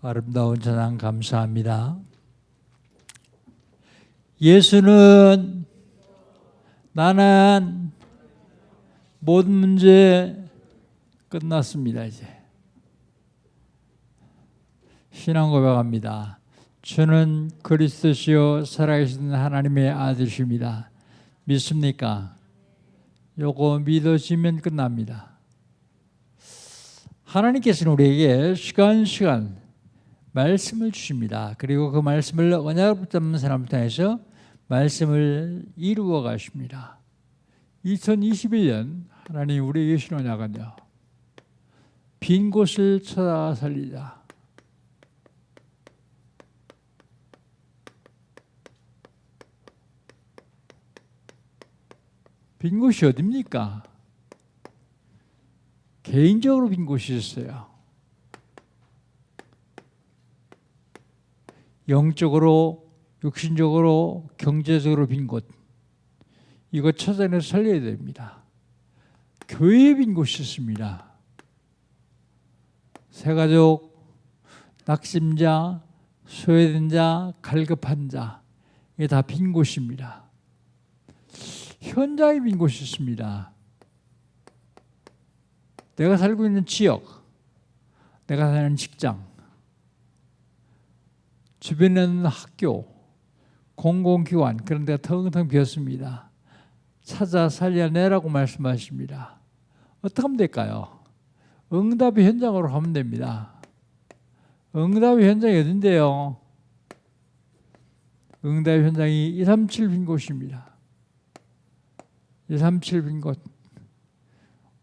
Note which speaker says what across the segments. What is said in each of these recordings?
Speaker 1: 아름다운 찬양 감사합니다. 예수는 나는 모든 문제 끝났습니다. 이제 신앙 고백합니다. 주는 그리스도시요 살아계신 하나님의 아들이십니다. 믿습니까? 요거 믿어지면 끝납니다. 하나님께서는 우리에게 시간 말씀을 주십니다. 그리고 그 말씀을 언약을 붙잡는 사람을 통해서 말씀을 이루어 가십니다. 2021년 하나님 우리에게 주신 언약은요, 빈 곳을 찾아 살리자. 빈 곳이 어딥니까? 개인적으로 빈 곳이 있어요. 영적으로, 육신적으로, 경제적으로 빈 곳, 이거 찾아내서 살려야 됩니다. 교회에 빈 곳이 있습니다. 새가족, 낙심자, 소외된 자, 갈급한 자, 이게 다 빈 곳입니다. 현장에 빈 곳이 있습니다. 내가 살고 있는 지역, 내가 사는 직장, 주변에 있는 학교, 공공기관, 그런 데가 텅텅 비었습니다. 찾아 살려내라고 말씀하십니다. 어떻게 하면 될까요? 응답의 현장으로 가면 됩니다. 응답의 현장이 어딘데요? 응답의 현장이 237 빈 곳입니다. 237 빈 곳.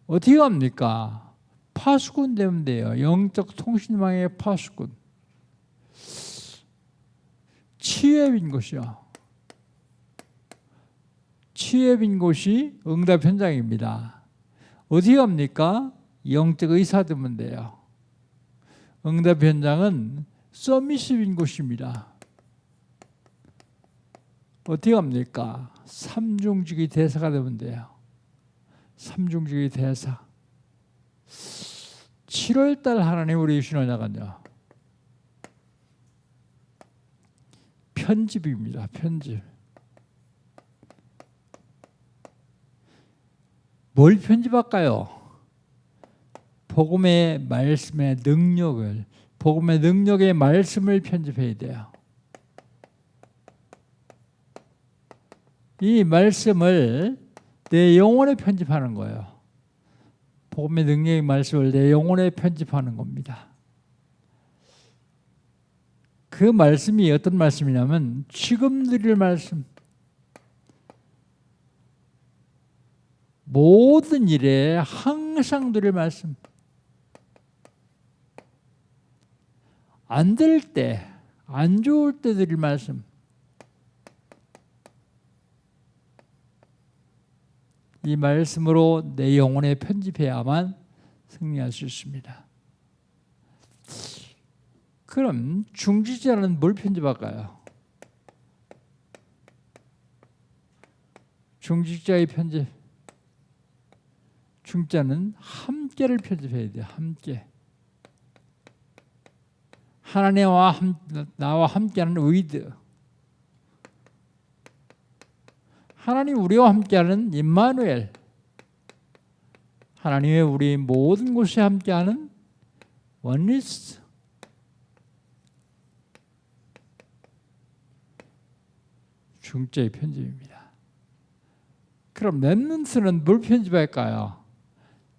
Speaker 1: 어떻게 합니까? 파수꾼 되면 돼요. 영적 통신망의 파수꾼. 치유의 빈 곳이요. 치유의 빈 곳이 응답 현장입니다. 어디 갑니까? 영적 의사 되면 돼요. 응답 현장은 서밋이 빈 곳입니다. 어디 갑니까? 삼중직의 대사가 되면 돼요. 삼중직의 대사. 7월달 하나님 우리 주신 언약은요, 편집입니다. 편집. 뭘 편집할까요? 복음의 말씀의 능력을, 복음의 능력의 말씀을 편집해야 돼요. 이 말씀을 내 영혼에 편집하는 거예요. 복음의 능력의 말씀을 내 영혼에 편집하는 겁니다. 그 말씀이 어떤 말씀이냐면 지금 드릴 말씀, 모든 일에 항상 드릴 말씀, 안 될 때, 안 좋을 때 드릴 말씀, 이 말씀으로 내 영혼에 편집해야만 승리할 수 있습니다. 그럼 중지자는 뭘 편집할까요? 중직자의 편집. 중자는 함께를 편집해야 돼요. 함께. 하나님과 나와 함께하는 의드. 하나님 우리와 함께하는 임마누엘. 하나님의 우리 모든 곳에 함께하는 원리스. 중자의 편집입니다. 그럼 렘넌트는 뭘 편집할까요?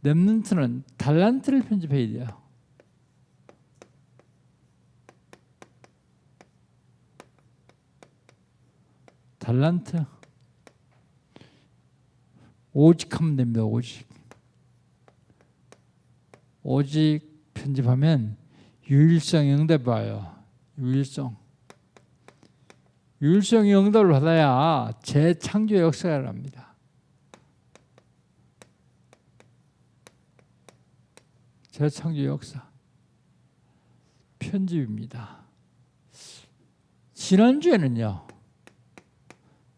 Speaker 1: 렘넌트는 달란트를 편집해야 돼요. 달란트. 오직 하면 됩니다. 오직. 오직 편집하면 유일성 응답 와요. 유일성. 유일성이 응답을 받아야 재창조의 역사가 일어납니다. 재창조의 역사. 편집입니다. 지난주에는요,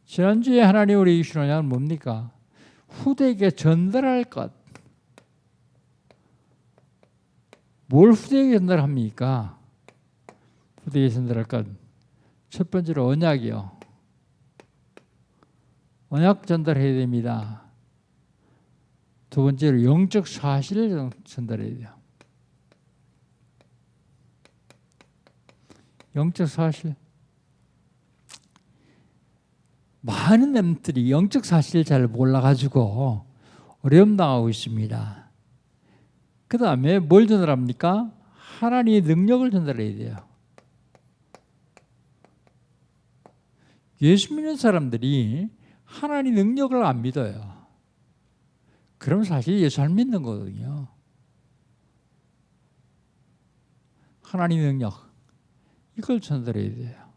Speaker 1: 지난주에 하나님 우리 주신 언약은 뭡니까? 후대에게 전달할 것. 뭘 후대에게 전달합니까? 어떻게 전달할 것? 첫 번째로 언약이요. 언약 전달해야 됩니다. 두 번째로 영적 사실을 전달해야 돼요. 영적 사실. 많은 놈들이 영적 사실을 잘 몰라가지고 어려움 당하고 있습니다. 그 다음에 뭘 전달합니까? 하나님의 능력을 전달해야 돼요. 예수 믿는 사람들이 하나님 능력을 안 믿어요. 그럼 사실 예수 안 믿는 거거든요. 하나님 능력, 이걸 전달해야 돼요.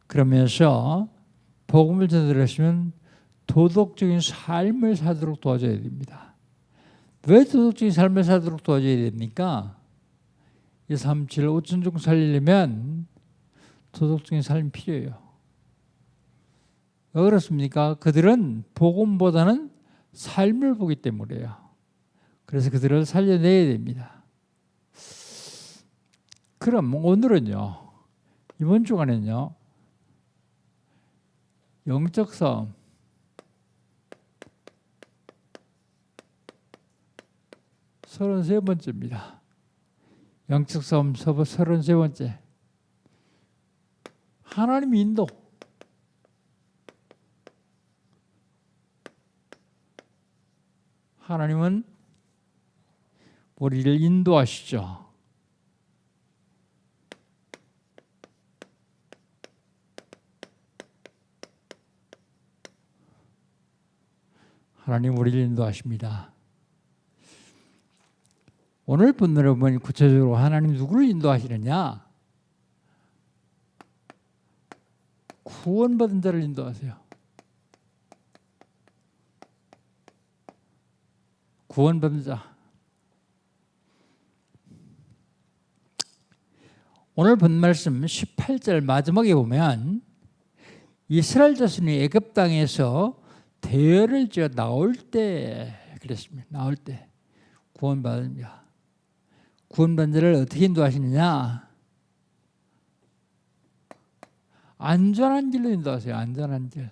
Speaker 1: 그러면서 복음을 전달하시면 도덕적인 삶을 살도록 도와줘야 됩니다. 왜 도덕적인 삶을 살도록 도와줘야 됩니까? 2, 3, 7, 5천 종 살리려면 도덕적인 삶이 필요해요. 왜 그렇습니까? 그들은 복음보다는 삶을 보기 때문이에요. 그래서 그들을 살려내야 됩니다. 그럼 오늘은요, 이번 주간에는요, 영적 싸움, 서른세 번째입니다. 영적 싸움 33번째. 하나님 인도. 하나님은 우리를 인도하시죠. 하나님 우리를 인도하십니다. 오늘 본문을 보면 구체적으로 하나님 누구를 인도하시느냐? 구원받은 자를 인도하세요. 구원받은 자. 오늘 본 말씀 18절 마지막에 보면 이스라엘 자손이 애굽 땅에서 대열을 지어 나올 때 그랬습니다. 나올 때 구원받습니다. 구원받은 자를 어떻게 인도하시느냐? 안전한 길로 인도하세요. 안전한 길.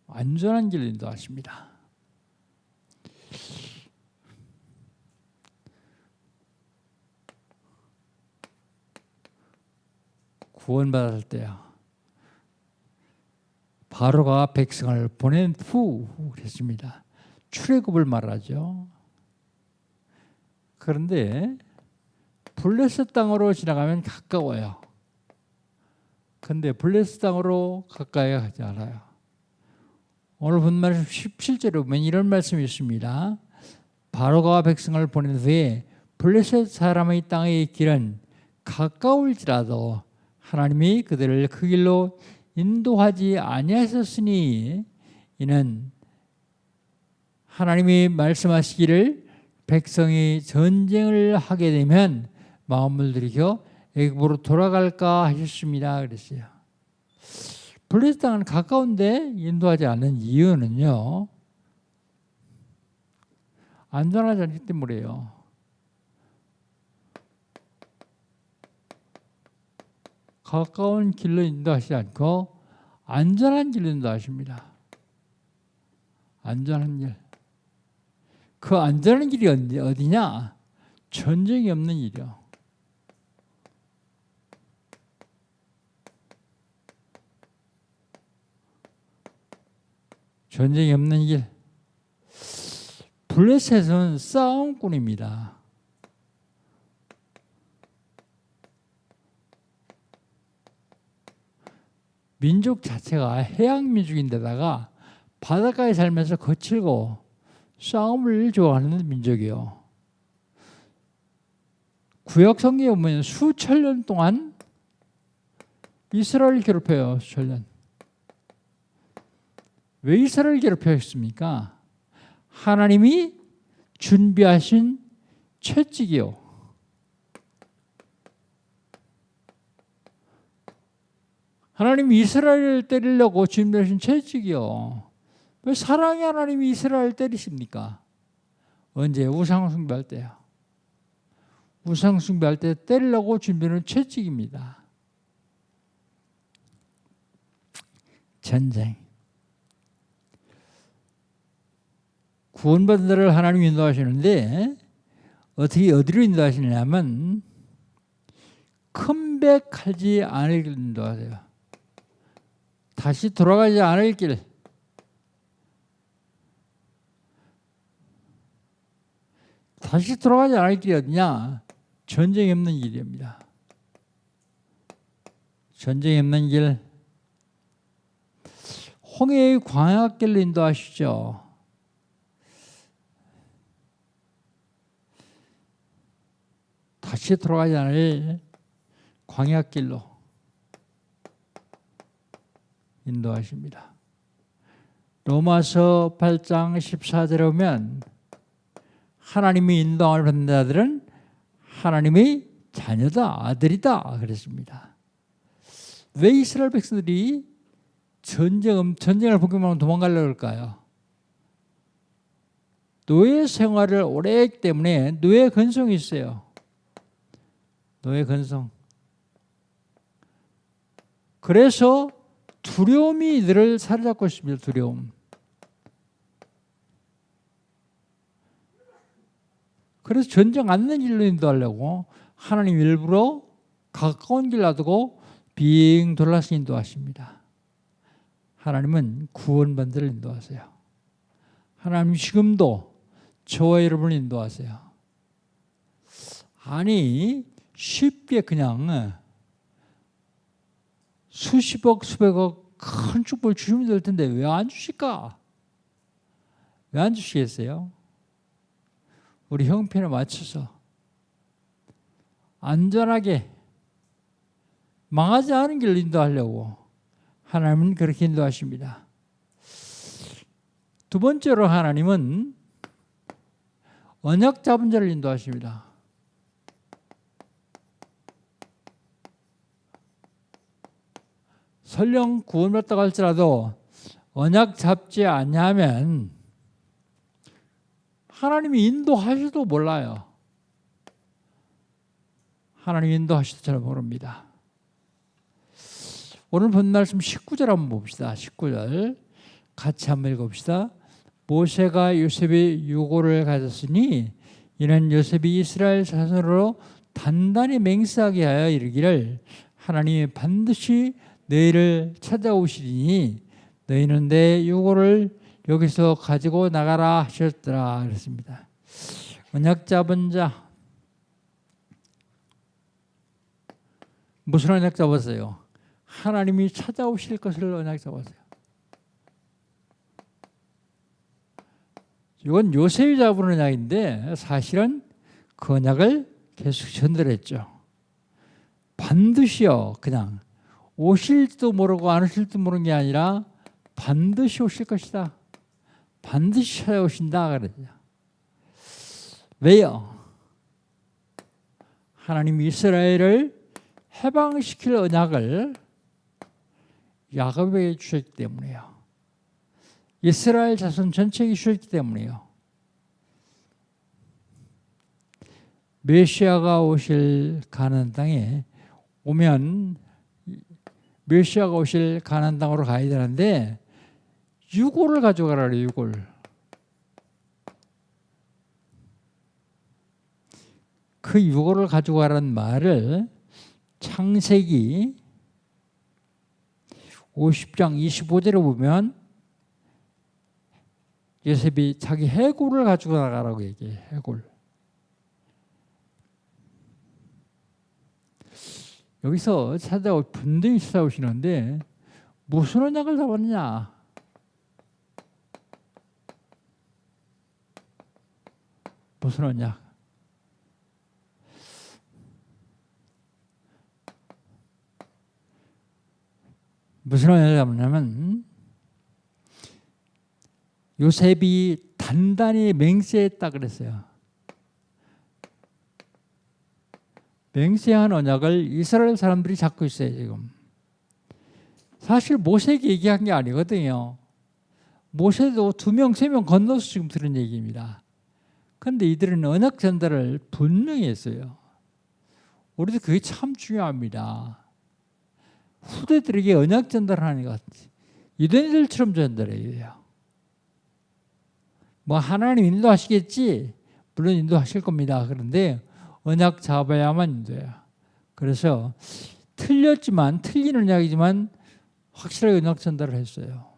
Speaker 1: 안전한 길로 인도하십니다. 구원받을 때요. 바로가 백성을 보낸 후 그랬습니다. 출애굽을 말하죠. 그런데 블레셋 땅으로 지나가면 가까워요. 그런데 블레셋 땅으로 가까이 가지 않아요. 오늘 본 말씀 17절에 보면 이런 말씀이 있습니다. 바로가 백성을 보낸 후에 블레셋 사람의 땅의 길은 가까울지라도 하나님이 그들을 그 길로 인도하지 아니하셨으니 이는 하나님이 말씀하시기를 백성이 전쟁을 하게 되면 마음을 들이켜 애굽으로 돌아갈까 하셨습니다. 그랬어요. 블레셋 땅은 가까운데 인도하지 않는 이유는요, 안전하지 않기 때문이에요. 가까운 길로 인도하시지 않고 안전한 길로 인도하십니다. 안전한 길. 그 안전한 길이 어디냐? 전쟁이 없는 일이요. 전쟁이 없는 길. 블레셋은 싸움꾼입니다. 민족 자체가 해양 민족인데다가 바닷가에 살면서 거칠고 싸움을 좋아하는 민족이요. 구약 성경에 보면 수천 년 동안 이스라엘을 괴롭혀요. 수천 년. 왜 이스라엘을 괴롭혔습니까? 하나님이 준비하신 채찍이요. 하나님이 이스라엘을 때리려고 준비하신 채찍이요. 왜 사랑의 하나님이 이스라엘을 때리십니까? 언제? 우상 숭배할 때요. 우상 숭배할 때 때리려고 준비하는 채찍입니다. 전쟁. 구원받은 자를 하나님이 인도하시는데 어디로 인도하시냐면 컴백하지 않을 길 인도하세요. 다시 돌아가지 않을 길. 다시 돌아가지 않을 길이 어디냐? 전쟁이 없는 길입니다. 전쟁이 없는 길. 홍해의 광야길로 인도하시죠. 다시 돌아가지 않을 광야길로 인도하십니다. 로마서 8장 14절에 보면 하나님의 인도함을 받는 자들은 하나님의 자녀다, 아들이다 그랬습니다. 왜 이스라엘 백성들이 전쟁을 보기만 하면 도망가려고 할까요? 노예 생활을 오래 했기 때문에 노예 근성이 있어요. 노예 근성. 그래서 두려움이 이들을 사로잡고 있습니다. 두려움. 그래서 전쟁 않는 길로 인도하려고 하나님 일부러 가까운 길 놔두고 빙 돌아서 인도하십니다. 하나님은 구원받은 자를 인도하세요. 하나님 지금도 저와 여러분을 인도하세요. 아니 쉽게 그냥 수십억 수백억 큰 축복을 주시면 될 텐데 왜 안 주실까? 왜 안 주시겠어요? 우리 형편에 맞춰서 안전하게 망하지 않은 길로 인도하려고 하나님은 그렇게 인도하십니다. 두 번째로 하나님은 언약 잡은 자를 인도하십니다. 설령 구원받다고 할지라도 언약 잡지 않냐면 하나님이 인도하실지도 몰라요. 하나님이 인도하실지도 잘 모릅니다. 오늘 본 말씀 19절 한번 봅시다. 19절 같이 한번 읽어봅시다. 모세가 요셉의 유고를 가졌으니 이는 요셉이 이스라엘 자손으로 단단히 맹세하게 하여 이르기를 하나님이 반드시 너희를 찾아오시리니 너희는 내 유고를 여기서 가지고 나가라 하셨더라 그랬습니다. 언약 잡은 자 무슨 언약 잡았어요? 하나님이 찾아오실 것을 언약 잡았어요. 이건 요셉이 잡은 언약인데 사실은 그 언약을 계속 전달했죠. 반드시요. 그냥 오실지도 모르고 안 오실지도 모르는 게 아니라 반드시 오실 것이다. 반드시 찾아오신다 그러죠. 왜요? 하나님이 이스라엘을 해방시킬 언약을 야곱에게 주셨기 때문에요. 이스라엘 자손 전체에게 주셨기 때문에요. 메시아가 오실 가나안 땅에 오면 메시아가 오실 가나안 땅으로 가야 되는데 유골을 가져가라 그래요. 유골. 그 유골을 가져가라는 말을 창세기 50장 25절에 보면 요셉이 자기 해골을 가지고 나가라고 얘기해요. 해골. 여기서 분명히 찾아오시는데 무슨 언약을 잡았느냐? 무슨 언약? 무슨 언약을 잡았냐면 요셉이 단단히 맹세했다 그랬어요. 맹세한 언약을 이스라엘 사람들이 잡고 있어요. 지금 사실 모세에게 얘기한 게 아니거든요. 모세도 2명, 3명 건너서 지금 들은 얘기입니다. 그런데 이들은 언약 전달을 분명히 했어요. 우리도 그게 참 중요합니다. 후대들에게 언약 전달하는 것 유대인들처럼 전달해야 돼요. 뭐 하나님 인도하시겠지? 물론 인도하실 겁니다. 그런데 언약 잡아야만 인도해요. 그래서 틀린 언약이지만 확실하게 언약 전달을 했어요.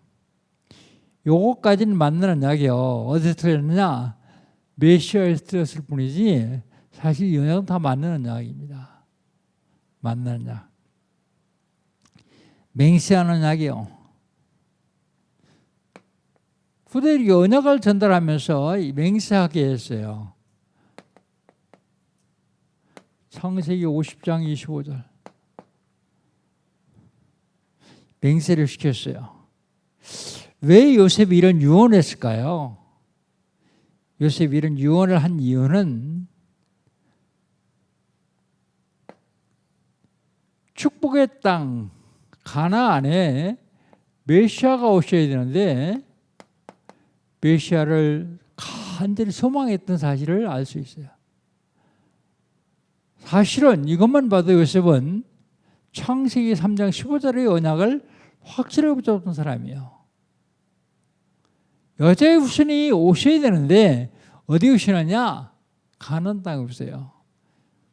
Speaker 1: 요거까지는 맞는 언약이요. 어디서 틀렸느냐? 메시아에서 틀렸을 뿐이지 사실 이 언약은 다 맞는 언약입니다. 맞는 언약. 맹세하는 언약이요. 후대에게 언약을 전달하면서 맹세하게 했어요. 창세기 50장 25절. 맹세를 시켰어요. 왜 요셉이 이런 유언을 했을까요? 요셉이 이런 유언을 한 이유는 축복의 땅 가나안에 메시아가 오셔야 되는데 메시아를 간절히 소망했던 사실을 알 수 있어요. 사실은 이것만 봐도 요셉은 창세기 3장 15절의 언약을 확실하게 붙잡았던 사람이에요. 여자의 후손이 오셔야 되는데 어디 오시느냐? 가나안 땅에 오세요.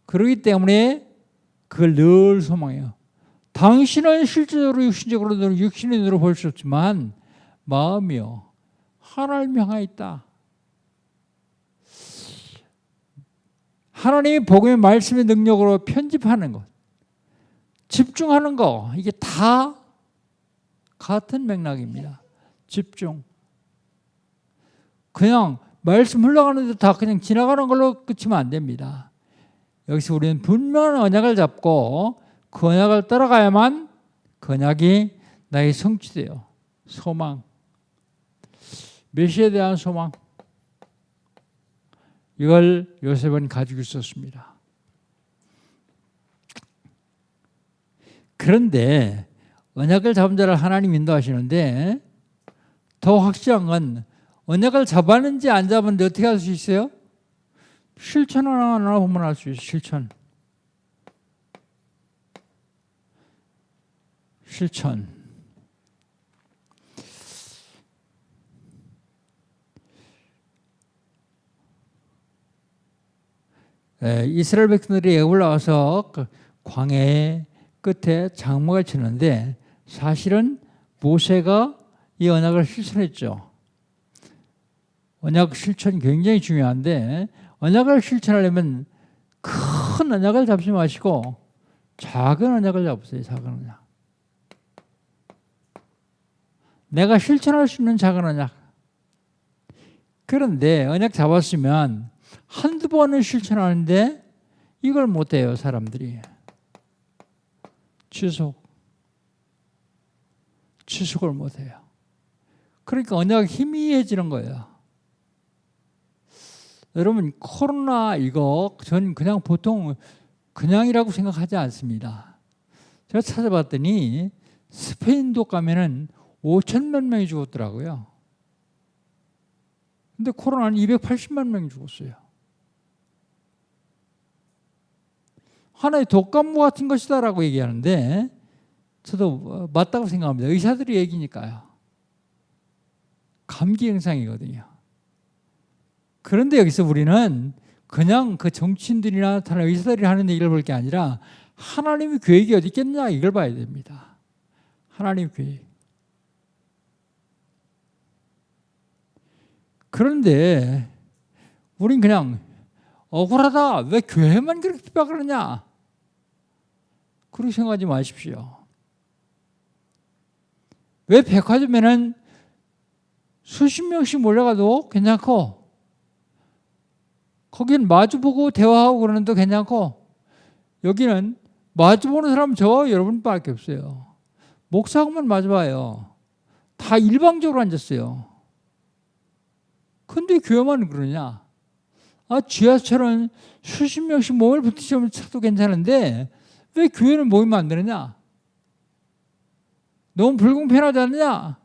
Speaker 1: 그렇기 때문에 그걸 늘 소망해요. 당신은 실제적으로 육신적으로 육신의 눈으로 볼 수 없지만 마음이요 하나님 향해 있다. 하나님이 복음의 말씀의 능력으로 편집하는 것, 집중하는 거 이게 다 같은 맥락입니다. 집중. 그냥 말씀 흘러가는데 다 그냥 지나가는 걸로 끝이면 안 됩니다. 여기서 우리는 분명한 언약을 잡고 그 언약을 따라가야만 그 언약이 나에게 성취돼요. 소망. 메시아에 대한 소망. 이걸 요셉은 가지고 있었습니다. 그런데 언약을 잡은 자를 하나님 인도하시는데 더 확실한 건 언약을 잡았는지 안 잡았는지 어떻게 알 수 있어요? 실천 하나 보면 알 수 있어요. 실천. 이스라엘 백성들이 올라와서 광해 끝에 장막을 치는데 사실은 모세가 이 언약을 실천했죠. 언약 실천이 굉장히 중요한데 언약을 실천하려면 큰 언약을 잡지 마시고 작은 언약을 잡으세요. 작은 언약. 내가 실천할 수 있는 작은 언약. 그런데 언약 잡았으면 한두 번은 실천하는데 이걸 못해요. 사람들이. 지속을 못해요. 그러니까 언약이 희미해지는 거예요. 여러분 코로나 이거 전 그냥 보통 그냥이라고 생각하지 않습니다. 제가 찾아봤더니 스페인도 가면은 5천만 명이 죽었더라고요. 근데 코로나는 280만 명이 죽었어요. 하나의 독감과 같은 것이다라고 얘기하는데 저도 맞다고 생각합니다. 의사들이 얘기니까요. 감기 현상이거든요. 그런데 여기서 우리는 그냥 그 정치인들이나 다른 의사들이 하는 얘기를 볼 게 아니라 하나님의 계획이 어디 있겠느냐 이걸 봐야 됩니다. 하나님의 계획. 그런데 우린 그냥 억울하다. 왜 교회만 그렇게 핍박하느냐. 그렇게 생각하지 마십시오. 왜 백화점에는 수십 명씩 몰려가도 괜찮고 거기는 마주보고 대화하고 그러는데 괜찮고 여기는 마주보는 사람 저 여러분밖에 없어요. 목사하고만 마주봐요. 다 일방적으로 앉았어요. 근데 교회만 그러냐? 지하철은 수십 명씩 몸을 부딪히면 차도 괜찮은데 왜 교회는 모이면 안 되느냐? 너무 불공평하지 않느냐?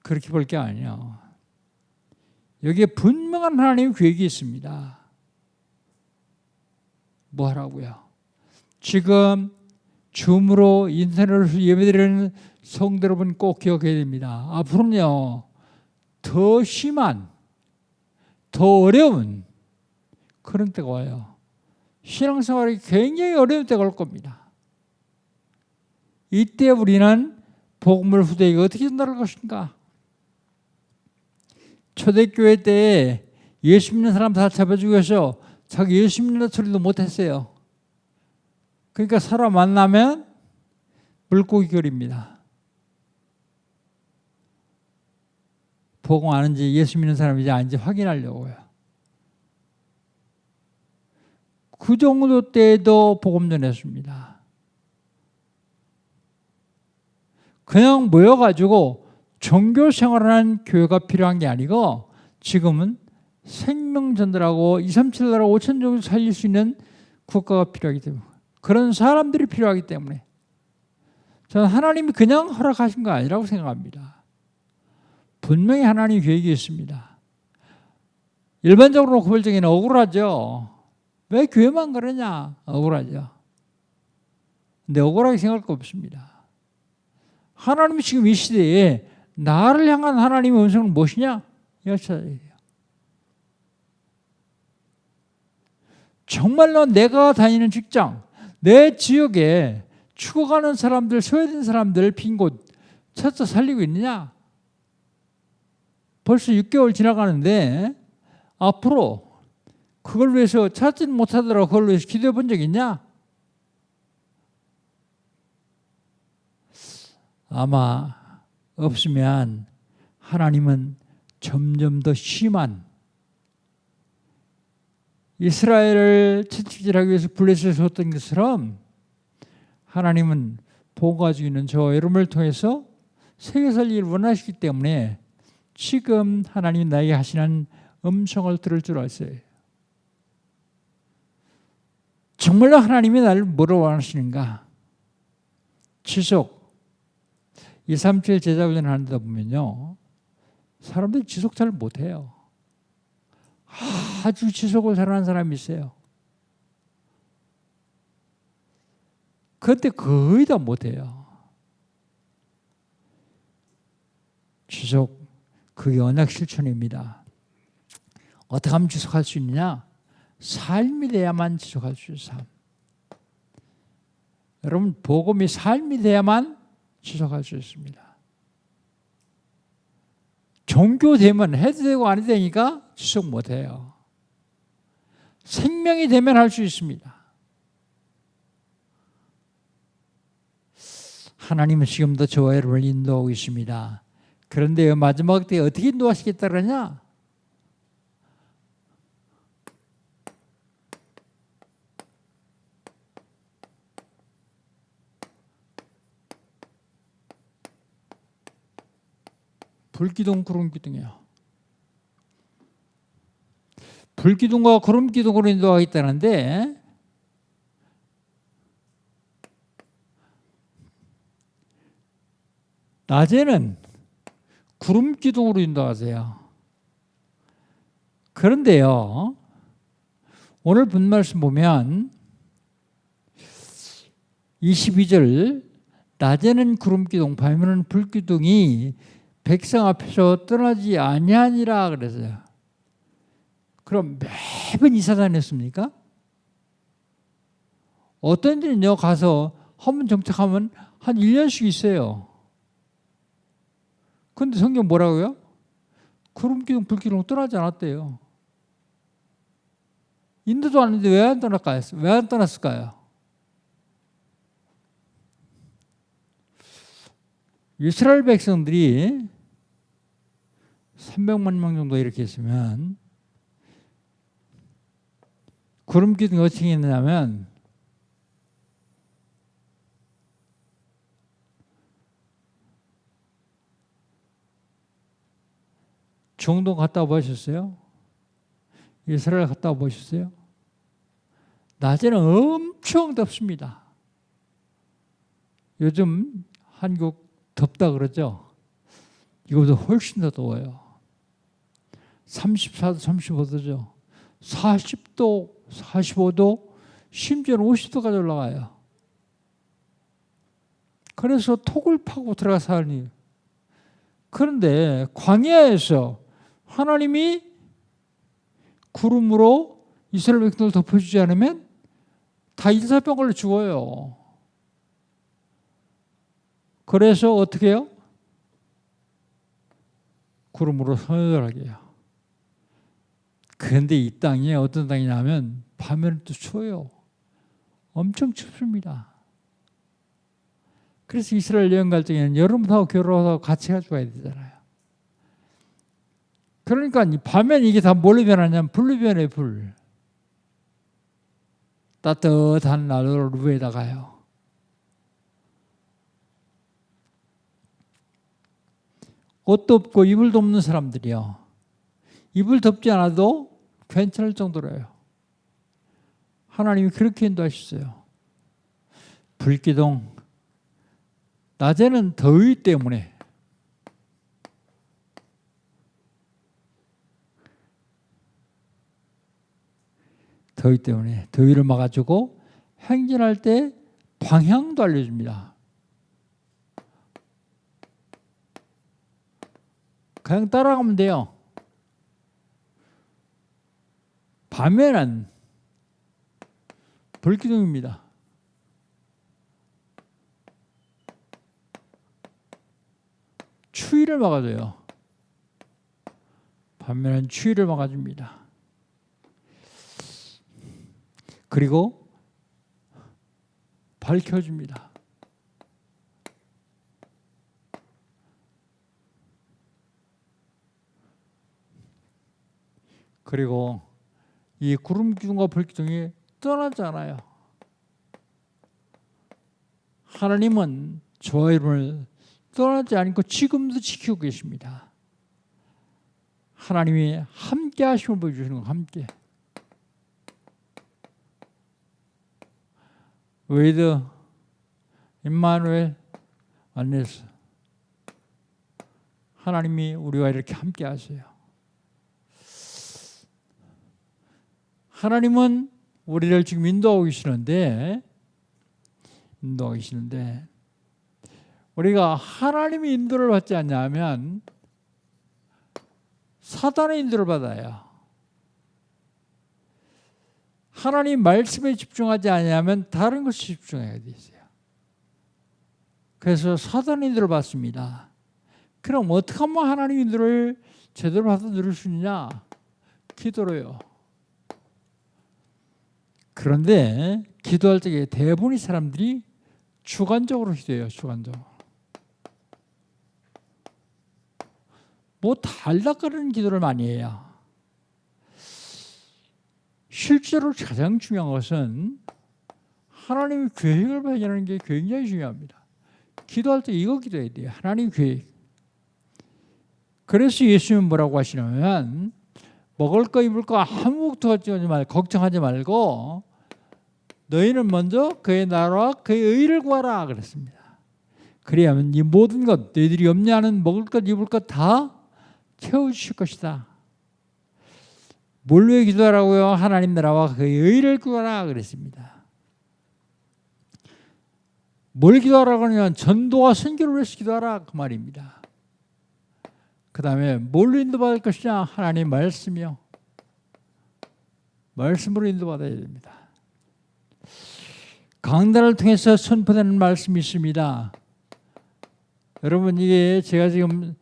Speaker 1: 그렇게 볼 게 아니야. 여기에 분명한 하나님의 계획이 있습니다. 뭐 하라고요? 지금 줌으로 인터넷으로 예배드리는 성도 여러분 꼭 기억해야 됩니다. 앞으로는요, 더 심한, 더 어려운 그런 때가 와요. 신앙생활이 굉장히 어려운 때가 올 겁니다. 이때 우리는 복음을 후대에게 어떻게 전달할 것인가? 초대교회 때 예수 믿는 사람 다 잡아주기 위해서 자기 예수 믿는 소리도 못했어요. 그러니까 사람 만나면 물고기 결입니다. 복음 아는지 예수 믿는 사람인지 아닌지 확인하려고요. 그 정도 때에도 복음 전했습니다. 그냥 모여가지고 종교 생활하는 교회가 필요한 게 아니고 지금은 생명 전달하고 2, 3, 7 나라 5천 정도 살릴 수 있는 국가가 필요하기 때문에 그런 사람들이 필요하기 때문에 저는 하나님이 그냥 허락하신 거 아니라고 생각합니다. 분명히 하나님 계획이 있습니다. 일반적으로 그 적에는 억울하죠. 왜 교회만 그러냐? 억울하죠. 근데 억울하게 생각할 거 없습니다. 하나님이 지금 이 시대에 나를 향한 하나님의 음성은 무엇이냐? 이걸 찾아야 돼요. 정말로 내가 다니는 직장, 내 지역에 죽어가는 사람들, 소외된 사람들 빈 곳 찾아 살리고 있느냐? 벌써 6개월 지나가는데 앞으로 그걸 위해서 찾지는 못하더라도 그걸 위해서 기도해 본 적 있냐? 아마 없으면 하나님은 점점 더 심한 이스라엘을 채찍질하기 위해서 블레셋을 것처럼 하나님은 복음 가지고 있는 저 여러분을 통해서 세계 살리기를 원하시기 때문에 지금 하나님이 나에게 하시는 음성을 들을 줄 알았어요. 정말로 하나님이 나를 뭐로 원하시는가? 지속. 2, 3, 7 제자훈련 하는데 보면요. 사람들이 지속 잘 못해요. 아주 지속을 잘하는 사람이 있어요. 그런데 거의 다 못해요. 지속, 그게 언약 실천입니다. 어떻게 하면 지속할 수 있느냐? 삶이 돼야만 지속할 수 있어요. 삶. 여러분, 복음이 삶이 돼야만 지속할 수 있습니다. 종교 되면 해도 되고 안 해도 되니까 지속 못해요. 생명이 되면 할 수 있습니다. 하나님은 지금도 저와 여러분을 인도하고 있습니다. 그런데 마지막 때 어떻게 인도하시겠다 그러냐? 불기둥, 구름기둥이요. 불기둥과 구름기둥으로 인도하겠다는데 낮에는 구름기둥으로 인도하세요. 그런데요, 오늘 본 말씀 보면 22절 낮에는 구름기둥, 밤에는 불기둥이 백성 앞에서 떠나지 아니하니라 그랬어요. 그럼 매번 이사 다녔습니까? 어떤 데는요 가서 한번 정착하면 한 1년씩 있어요. 그런데 성경 뭐라고요? 구름기둥 불기둥 떠나지 않았대요. 인도도 아닌데 왜 안 떠날까요? 왜 안 떠났을까요? 이스라엘 백성들이 300만 명 정도 이렇게 있으면 구름기둥이 어떻게 있느냐면 중동 갔다 와보셨어요? 이스라엘 갔다 와보셨어요? 낮에는 엄청 덥습니다. 요즘 한국 덥다 그러죠? 이거보다 훨씬 더 더워요. 34도, 35도죠. 40도, 45도, 심지어는 50도까지 올라가요. 그래서 톡을 파고 들어가 사니. 그런데 광야에서 하나님이 구름으로 이스라엘 백성을 덮어주지 않으면 다 일사병 걸려 죽어요. 그래서 어떻게 해요? 구름으로 선을 하게 해요. 그런데 이 땅에 어떤 땅이냐면 밤에는 또 추워요. 엄청 춥습니다. 그래서 이스라엘 여행 갈 때에는 여름하고 겨울하고 같이 가지고 가야 되잖아요. 그러니까 밤에는 이게 다 뭘로 변하냐면 불로 변해요. 불. 따뜻한 난로 위에다가요. 옷도 없고 이불도 없는 사람들이요. 이불 덮지 않아도 괜찮을 정도로요. 하나님이 그렇게 인도하셨어요. 불기둥. 낮에는 더위 때문에 더위를 막아주고 행진할 때 방향도 알려줍니다. 그냥 따라가면 돼요. 밤에는 불기둥입니다. 추위를 막아줘요. 밤에는 추위를 막아줍니다. 그리고 밝혀줍니다. 그리고 이 구름 기둥과 불 기둥이 떠나지 않아요. 하나님은 저와 여러분을 떠나지 않고 지금도 지키고 계십니다. 하나님이 함께 하심을 보여주시는 거 함께. 웨이드, 임마누엘, 안네스. 하나님이 우리와 이렇게 함께 하세요. 하나님은 우리를 지금 인도하고 계시는데 우리가 하나님의 인도를 받지 않냐면 사단의 인도를 받아요. 하나님 말씀에 집중하지 않으면 다른 것에 집중해야 되세요. 그래서 사단의 인도를 받습니다. 그럼 어떻게 하면 하나님 인도를 제대로 받아 누릴 수 있느냐? 기도로요. 그런데 기도할 때 대부분의 사람들이 주관적으로 기도해요. 주관적으로. 뭐 달닥거리는 기도를 많이 해요. 실제로 가장 중요한 것은 하나님의 계획을 발견하는 게 굉장히 중요합니다. 기도할 때 이거 기도해야 돼요. 하나님 계획. 그래서 예수님은 뭐라고 하시냐면 먹을 거 입을 거 아무것도 걱정하지 말고 너희는 먼저 그의 나라와 그의 의를 구하라 그랬습니다. 그래야만 이 모든 것 너희들이 염려하는 먹을 것 입을 것 다 채워주실 것이다. 뭘 위해 기도하라고요? 하나님 나라와 그의 의를 구하라 그랬습니다. 뭘 기도하라고 하냐면 전도와 선교를 위해서 기도하라 그 말입니다. 그 다음에 뭘로 인도받을 것이냐? 하나님 말씀이요. 말씀으로 인도받아야 됩니다. 강단을 통해서 선포되는 말씀이 있습니다. 여러분 이게 제가 지금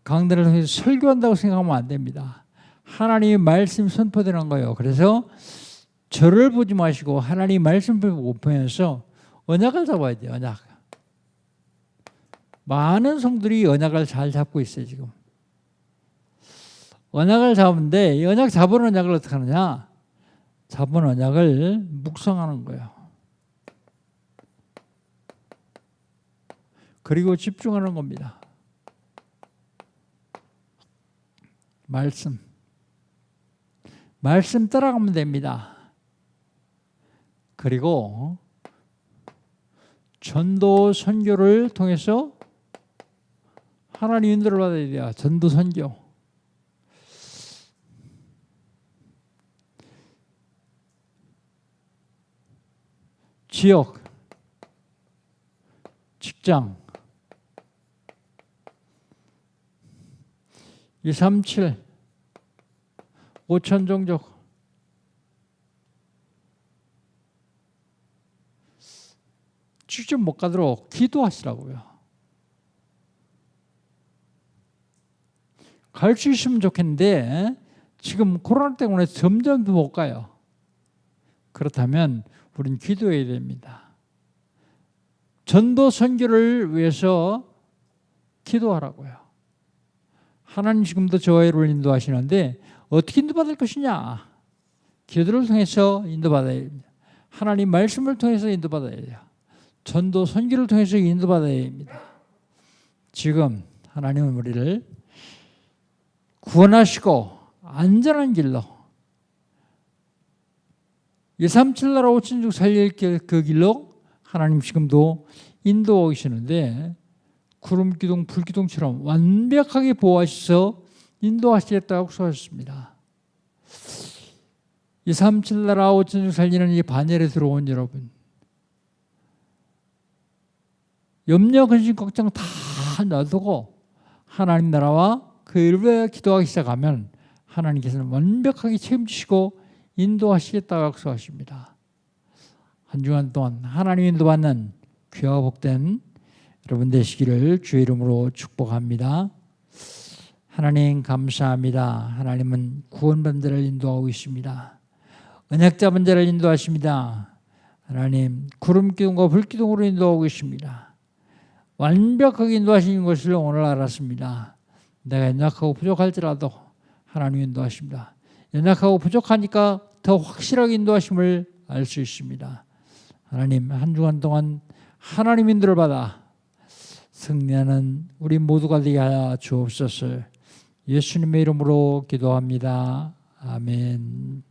Speaker 1: 강단을 통해서 설교한다고 생각하면 안 됩니다. 하나님의 말씀 선포되는 거예요. 그래서 저를 보지 마시고 하나님 말씀 보면서 언약을 잡아야 돼요. 언약. 많은 성들이 언약을 잘 잡고 있어요. 지금. 언약을 잡은데 이 언약 잡은 언약을 어떻게 하느냐? 잡은 언약을 묵상하는 거예요. 그리고 집중하는 겁니다. 말씀 따라가면 됩니다. 그리고 전도 선교를 통해서 하나님 인도를 받아야 돼요. 전도 선교. 지역, 직장, 237, 5천 종족. 직접 못 가도록 기도하시라고요. 갈 수 있으면 좋겠는데 지금 코로나 때문에 점점 더 못 가요. 그렇다면 우리는 기도해야 됩니다. 전도 선교를 위해서 기도하라고요. 하나님 지금도 저와 여러분을 인도하시는데 어떻게 인도받을 것이냐? 기도를 통해서 인도받아야 됩니다. 하나님 말씀을 통해서 인도받아야 돼요. 전도 선교를 통해서 인도받아야 됩니다. 지금 하나님은 우리를 구원하시고 안전한 길로 237 나라 5천족 살릴 그 길로 하나님 지금도 인도하고 계시는데 구름 기둥, 불 기둥처럼 완벽하게 보호하셔서 인도하시겠다고 약속하셨습니다. 237 나라 5천족 살리는 이 반열에 들어온 여러분, 염려, 근심, 걱정 다 놔두고 하나님 나라와 그 일에 기도하기 시작하면 하나님께서는 완벽하게 책임지시고 인도하시겠다고 약속하십니다. 한 주간 동안 하나님 인도받는 귀하고 복된 여러분 되시기를 주의 이름으로 축복합니다. 하나님 감사합니다. 하나님은 구원받은 자를 인도하고 있습니다. 언약 잡은 자를 인도하십니다. 하나님 구름 기둥과 불 기둥으로 인도하고 있습니다. 완벽하게 인도하시는 것을 오늘 알았습니다. 내가 연약하고 부족할지라도 하나님 인도하십니다. 연약하고 부족하니까 더 확실하게 인도하심을 알 수 있습니다. 하나님 한 주간 동안 하나님 인도를 받아 승리하는 우리 모두가 되게 하여 주옵소서. 예수님의 이름으로 기도합니다. 아멘.